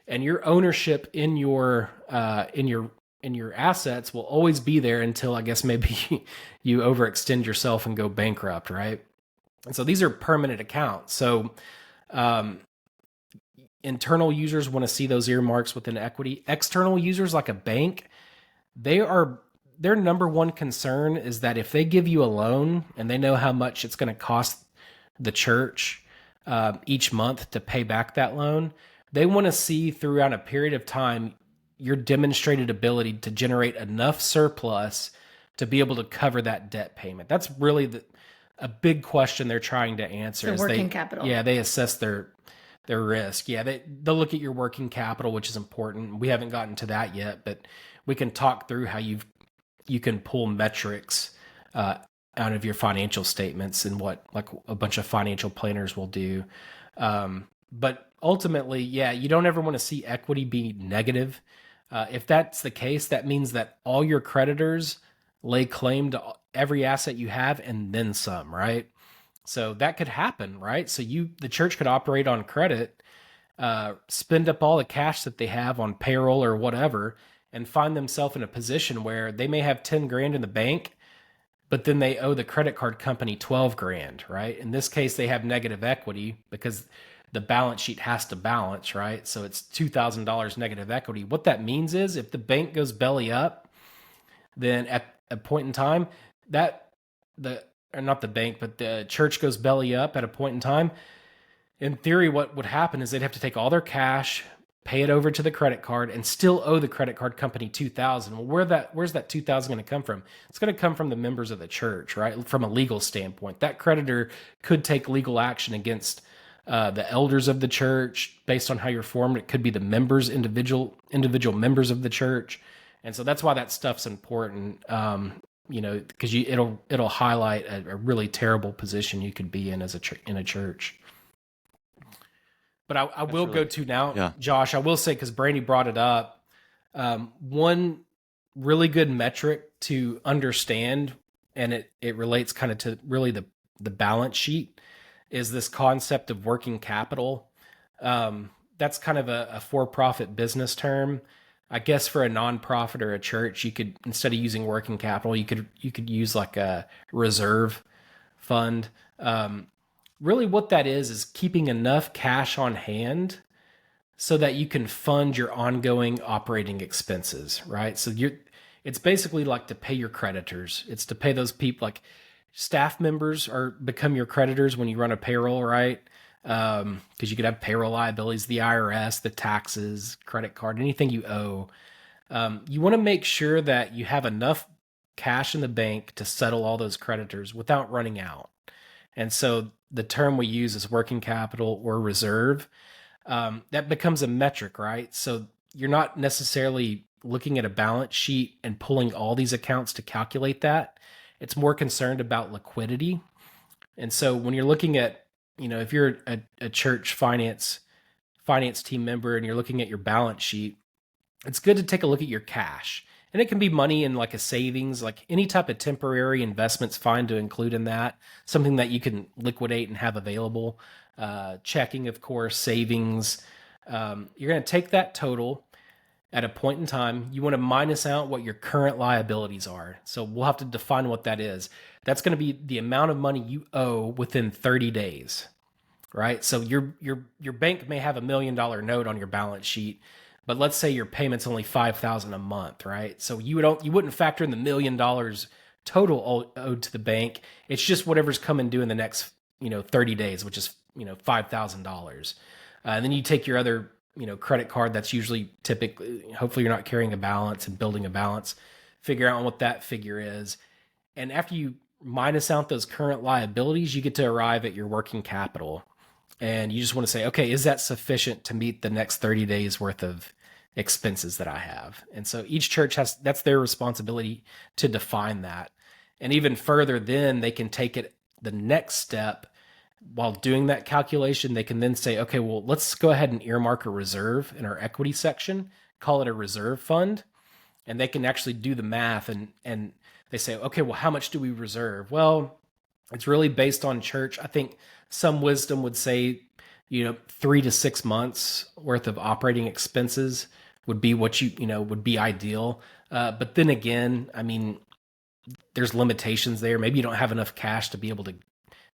And your ownership in your assets will always be there until I guess maybe you overextend yourself and go bankrupt, right? And so these are permanent accounts. So internal users want to see those earmarks within equity. External users like a bank, their number one concern is that if they give you a loan and they know how much it's going to cost the church each month to pay back that loan. They want to see throughout a period of time your demonstrated ability to generate enough surplus to be able to cover that debt payment. That's really a big question they're trying to answer. So working capital. Yeah, they assess their risk. Yeah, they'll look at your working capital, which is important. We haven't gotten to that yet, but we can talk through how you can pull metrics out of your financial statements and what like a bunch of financial planners will do. But ultimately, yeah, you don't ever want to see equity be negative. If that's the case, that means that all your creditors lay claim to every asset you have and then some, right? So that could happen, right? So the church could operate on credit, spend up all the cash that they have on payroll or whatever, and find themselves in a position where they may have 10 grand in the bank, but then they owe the credit card company 12 grand, right? In this case, they have negative equity because the balance sheet has to balance, right? So it's $2,000 negative equity. What that means is if the bank goes belly up, then at a point in time not the bank, but the church goes belly up at a point in time, in theory, what would happen is they'd have to take all their cash, pay it over to the credit card, and still owe the credit card company $2,000. Well, where's that $2,000 going to come from? It's going to come from the members of the church, right? From a legal standpoint, that creditor could take legal action against the elders of the church based on how you're formed. It could be the members, individual members of the church, and so that's why that stuff's important. Because it'll highlight a really terrible position you could be in in a church. But I will go to now, yeah. Josh. I will say, because Brandy brought it up, one really good metric to understand, and it relates kind of to really the balance sheet, is this concept of working capital. That's kind of a for-profit business term. I guess for a nonprofit or a church, you could, instead of using working capital, you could use like a reserve fund. Really what that is keeping enough cash on hand so that you can fund your ongoing operating expenses, right? So it's basically like to pay your creditors. It's to pay those people, like staff members become your creditors when you run a payroll, right? Because you could have payroll liabilities, the IRS, the taxes, credit card, anything you owe. You want to make sure that you have enough cash in the bank to settle all those creditors without running out. And so the term we use is working capital or reserve. That becomes a metric, right? So you're not necessarily looking at a balance sheet and pulling all these accounts to calculate that. It's more concerned about liquidity. And so when you're looking at, if you're a church finance team member and you're looking at your balance sheet, it's good to take a look at your cash. And it can be money in like a savings, like any type of temporary investment's fine to include in that. Something that you can liquidate and have available. Checking, of course, savings. You're going to take that total at a point in time. You want to minus out what your current liabilities are. So we'll have to define what that is. That's going to be the amount of money you owe within 30 days, right? So your bank may have $1 million note on your balance sheet, but let's say your payment's only $5,000 a month, right? So you wouldn't factor in the $1 million total owed to the bank. It's just whatever's coming due in the next 30 days, which is $5,000. And then you take your other credit card that's typically, hopefully you're not carrying a balance and building a balance, figure out what that figure is. And after you minus out those current liabilities, you get to arrive at your working capital. And you just want to say, okay, is that sufficient to meet the next 30 days worth of expenses that I have? And so each church that's their responsibility to define that. And even further, then they can take it the next step. While doing that calculation, they can then say, okay, well, let's go ahead and earmark a reserve in our equity section, call it a reserve fund. And they can actually do the math and they say, okay, well, how much do we reserve? Well, it's really based on church. I think some wisdom would say, 3 to 6 months worth of operating expenses would be what would be ideal. But then again, I mean, there's limitations there. Maybe you don't have enough cash to be able to,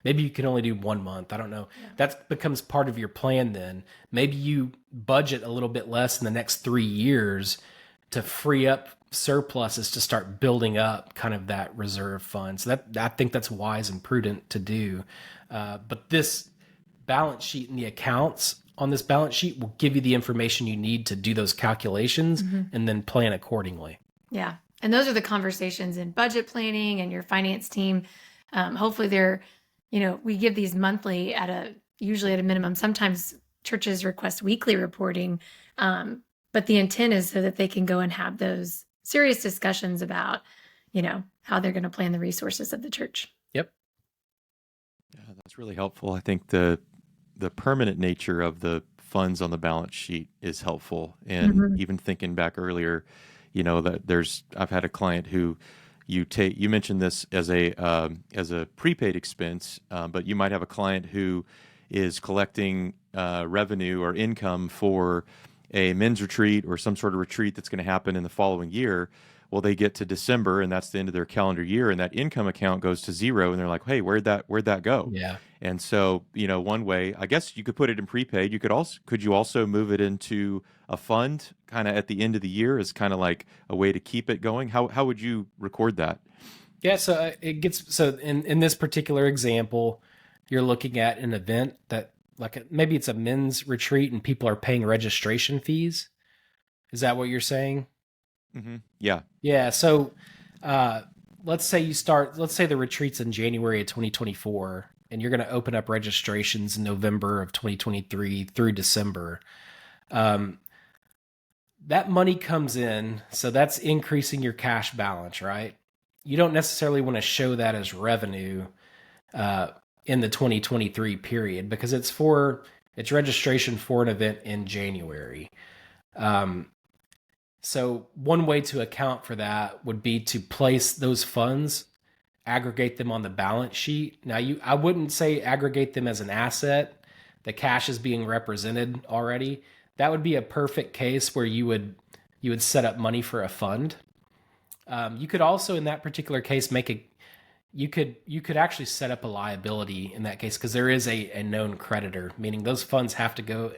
maybe you can only do 1 month. I don't know. Yeah. That becomes part of your plan then. Maybe you budget a little bit less in the next 3 years to free up surpluses to start building up kind of that reserve fund. So that I think that's wise and prudent to do. But this balance sheet and the accounts on this balance sheet will give you the information you need to do those calculations and then plan accordingly. Yeah. And those are the conversations in budget planning and your finance team. Hopefully they're, we give these monthly usually at a minimum. Sometimes churches request weekly reporting. But the intent is so that they can go and have those serious discussions about, how they're going to plan the resources of the church. Yep. Yeah, that's really helpful. I think the permanent nature of the funds on the balance sheet is helpful. And even thinking back earlier, that I've had a client who you mentioned this as a prepaid expense, but you might have a client who is collecting revenue or income for a men's retreat or some sort of retreat that's going to happen in the following year. Well, they get to December and that's the end of their calendar year, and that income account goes to zero, and they're like, "Hey, where'd that go?" Yeah. And so, one way, I guess you could put it in prepaid. Could you also move it into a fund kind of at the end of the year as kind of like a way to keep it going? How would you record that? Yeah. So in this particular example, you're looking at an event that maybe it's a men's retreat and people are paying registration fees. Is that what you're saying? Mm-hmm. Yeah. Yeah. So let's say the retreat's in January of 2024 and you're going to open up registrations in November of 2023 through December. That money comes in. So that's increasing your cash balance, right? You don't necessarily want to show that as revenue in the 2023 period because it's registration for an event in January. So one way to account for that would be to place those funds, aggregate them on the balance sheet. Now, I wouldn't say aggregate them as an asset. The cash is being represented already. That would be a perfect case where you would set up money for a fund. You could also, in that particular case, you could actually set up a liability in that case because there is a known creditor, meaning those funds have to go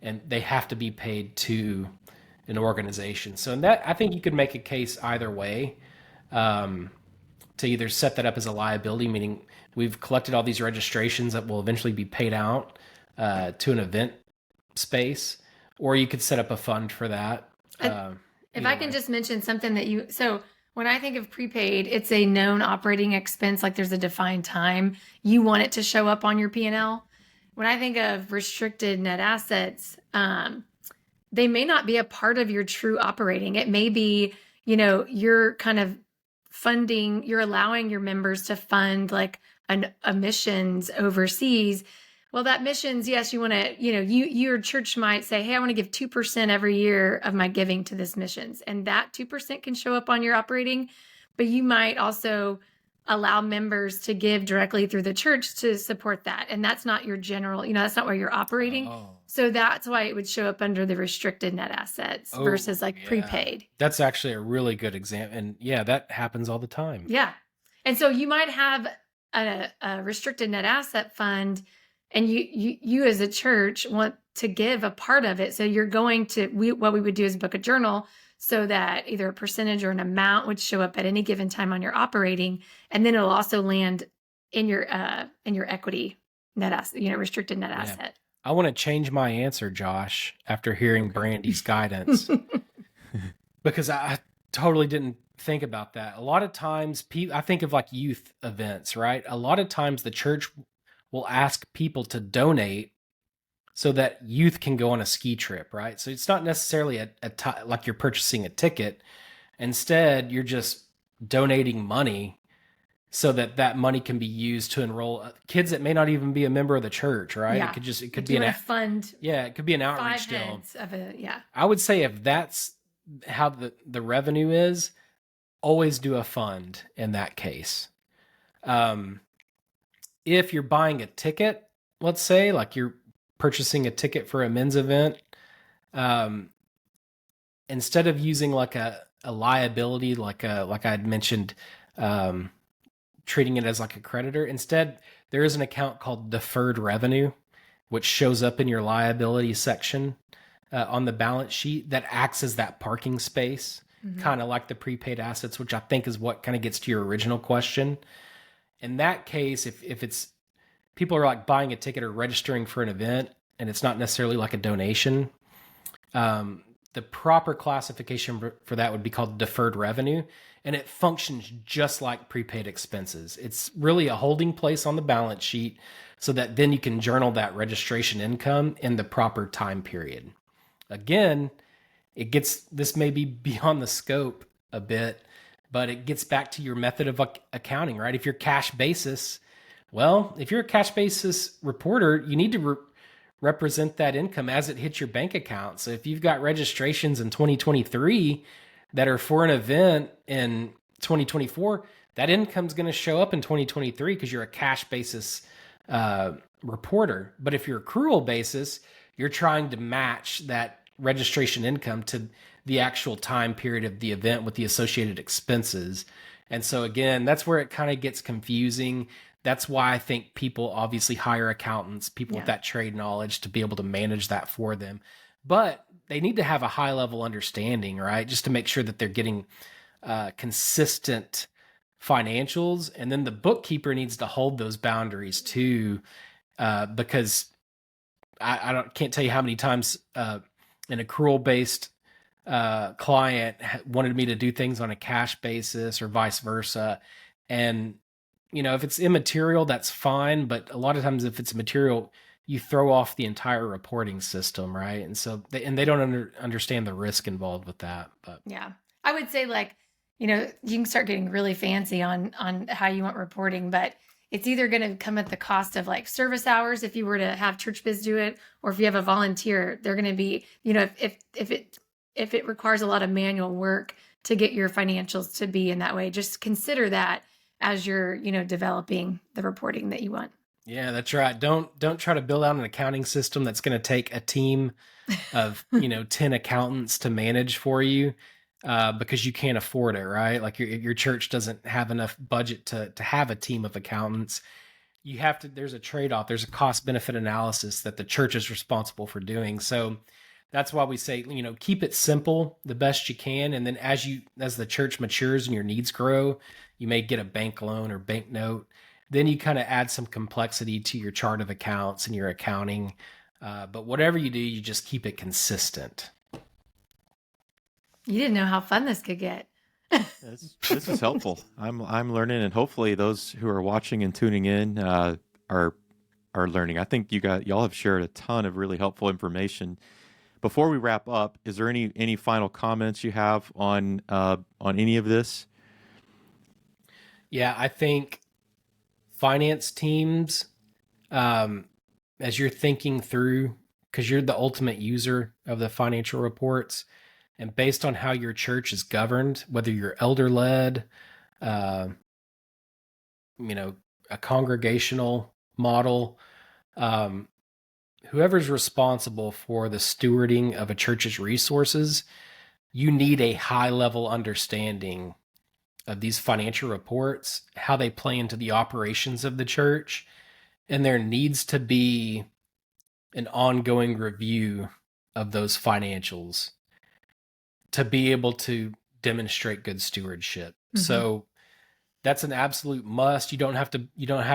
and they have to be paid to an organization. So in that, I think you could make a case either way, to either set that up as a liability, meaning we've collected all these registrations that will eventually be paid out to an event space, or you could set up a fund for that. If I can just mention something so when I think of prepaid, it's a known operating expense, like there's a defined time. You want it to show up on your P&L. When I think of restricted net assets, they may not be a part of your true operating. It may be, you're kind of funding, you're allowing your members to fund like a missions overseas. Well, that missions, yes, you want to, your church might say, "Hey, I want to give 2% every year of my giving to this missions." And that 2% can show up on your operating, but you might also allow members to give directly through the church to support that. And that's not your general, that's not where you're operating. Oh. So that's why it would show up under the restricted net assets versus prepaid. That's actually a really good example. And yeah, that happens all the time. Yeah. And so you might have a restricted net asset fund, and you as a church want to give a part of it. So you're going to, what we would do is book a journal so that either a percentage or an amount would show up at any given time on your operating. And then it'll also land in your equity net asset, restricted net asset. I want to change my answer, Josh, after hearing Brandy's guidance, because I totally didn't think about that. A lot of times, I think of like youth events, right? A lot of times the church will ask people to donate so that youth can go on a ski trip, right? So it's not necessarily like you're purchasing a ticket. Instead, you're just donating money so that money can be used to enroll kids that may not even be a member of the church, right? Yeah. It could be a fund. Yeah, it could be an outreach 5 deal. heads of I would say if that's how the revenue is, always do a fund in that case. If you're buying a ticket, let's say like you're purchasing a ticket for a men's event, instead of using like a liability, like I had mentioned, treating it as like a creditor, instead there is an account called deferred revenue, which shows up in your liability section. on the balance sheet that acts as that parking space, kind of like the prepaid assets, which I think is what kind of gets to your original question. In that case, if it's people are like buying a ticket or registering for an event and it's not necessarily like a donation, the proper classification for that would be called deferred revenue, and it functions just like prepaid expenses. It's really a holding place on the balance sheet so that then you can journal that registration income in the proper time period. Again, this may be beyond the scope a bit, but it gets back to your method of accounting, right? If you're cash basis, well, if you're a cash basis reporter, you need to represent that income as it hits your bank account. So if you've got registrations in 2023 that are for an event in 2024, that income's going to show up in 2023 because you're a cash basis reporter. But if you're accrual basis, you're trying to match that registration income to the actual time period of the event with the associated expenses. And so again, that's where it kind of gets confusing. That's why I think people obviously hire accountants, people with that trade knowledge to be able to manage that for them. But they need to have a high level understanding, right? Just to make sure that they're getting consistent financials. And then the bookkeeper needs to hold those boundaries too, because I can't tell you how many times an accrual based client wanted me to do things on a cash basis or vice versa. And if it's immaterial, that's fine. But a lot of times if it's material, you throw off the entire reporting system, right? And so they don't understand the risk involved with that. But yeah, I would say you can start getting really fancy on how you want reporting, but it's either going to come at the cost of like service hours if you were to have ChurchBiz do it, or if you have a volunteer, they're going to be, if it requires a lot of manual work to get your financials to be in that way, just consider that as you're, developing the reporting that you want. Yeah, that's right. Don't try to build out an accounting system that's going to take a team of, 10 accountants to manage for you, because you can't afford it, right? Like your church doesn't have enough budget to have a team of accountants. There's a trade-off. There's a cost benefit analysis that the church is responsible for doing. So that's why we say, keep it simple the best you can. And then as the church matures and your needs grow, you may get a bank loan or bank note. Then you kind of add some complexity to your chart of accounts and your accounting. But whatever you do, you just keep it consistent. You didn't know how fun this could get. This is helpful. I'm learning, and hopefully those who are watching and tuning in are learning. I think y'all have shared a ton of really helpful information. Before we wrap up, is there any final comments you have on any of this? Yeah, I think finance teams, as you're thinking through, because you're the ultimate user of the financial reports, and based on how your church is governed, whether you're elder-led, a congregational model, whoever's responsible for the stewarding of a church's resources, you need a high-level understanding of these financial reports, how they play into the operations of the church, and there needs to be an ongoing review of those financials to be able to demonstrate good stewardship. Mm-hmm. So that's an absolute must. You don't have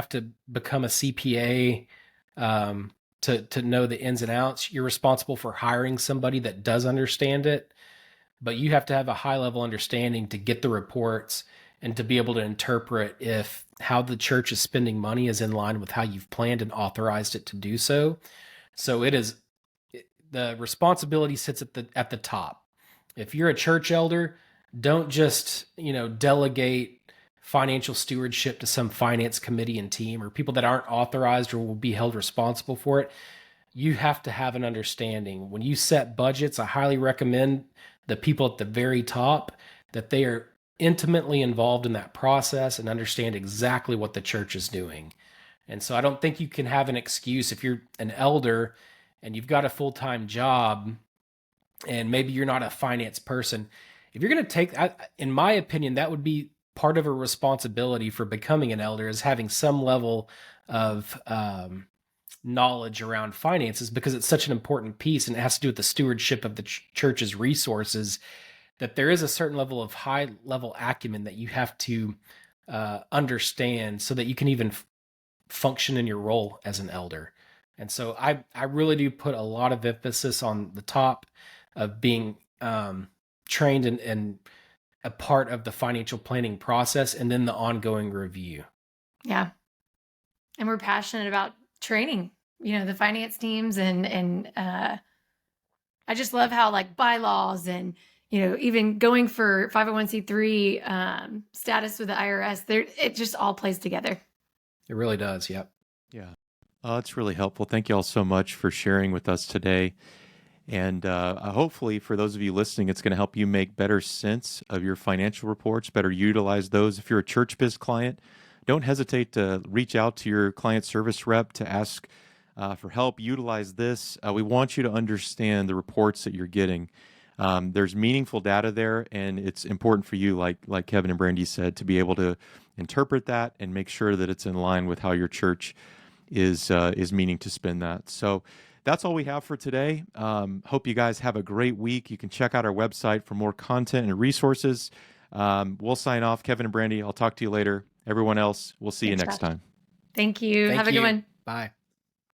to become a CPA to know the ins and outs. You're responsible for hiring somebody that does understand it, but you have to have a high level understanding to get the reports and to be able to interpret if how the church is spending money is in line with how you've planned and authorized it to do so. So the responsibility sits at the top. If you're a church elder, don't just, delegate financial stewardship to some finance committee and team or people that aren't authorized or will be held responsible for it. You have to have an understanding. When you set budgets, I highly recommend the people at the very top that they are intimately involved in that process and understand exactly what the church is doing. And so I don't think you can have an excuse if you're an elder and you've got a full-time job and maybe you're not a finance person. If you're going to take, in my opinion, that would be part of a responsibility for becoming an elder, is having some level of knowledge around finances because it's such an important piece and it has to do with the stewardship of the church's resources, that there is a certain level of high level acumen that you have to understand so that you can even function in your role as an elder. And so I really do put a lot of emphasis on the top of being trained and a part of the financial planning process, and then the ongoing review. Yeah. And we're passionate about training, the finance teams and I just love how like bylaws and, even going for 501c3 status with the IRS, it just all plays together. It really does. Yep. Yeah. It's really helpful. Thank you all so much for sharing with us today. And hopefully for those of you listening, it's going to help you make better sense of your financial reports, better utilize those. If you're a ChurchBiz client, don't hesitate to reach out to your client service rep to ask for help. Utilize this. We want you to understand the reports that you're getting. There's meaningful data there, and it's important for you, like Kevin and Brandy said, to be able to interpret that and make sure that it's in line with how your church is meaning to spend that. So that's all we have for today. Hope you guys have a great week. You can check out our website for more content and resources. We'll sign off. Kevin and Brandy, I'll talk to you later. Everyone else, we'll see you next time. Thank you. Have a good one. Bye.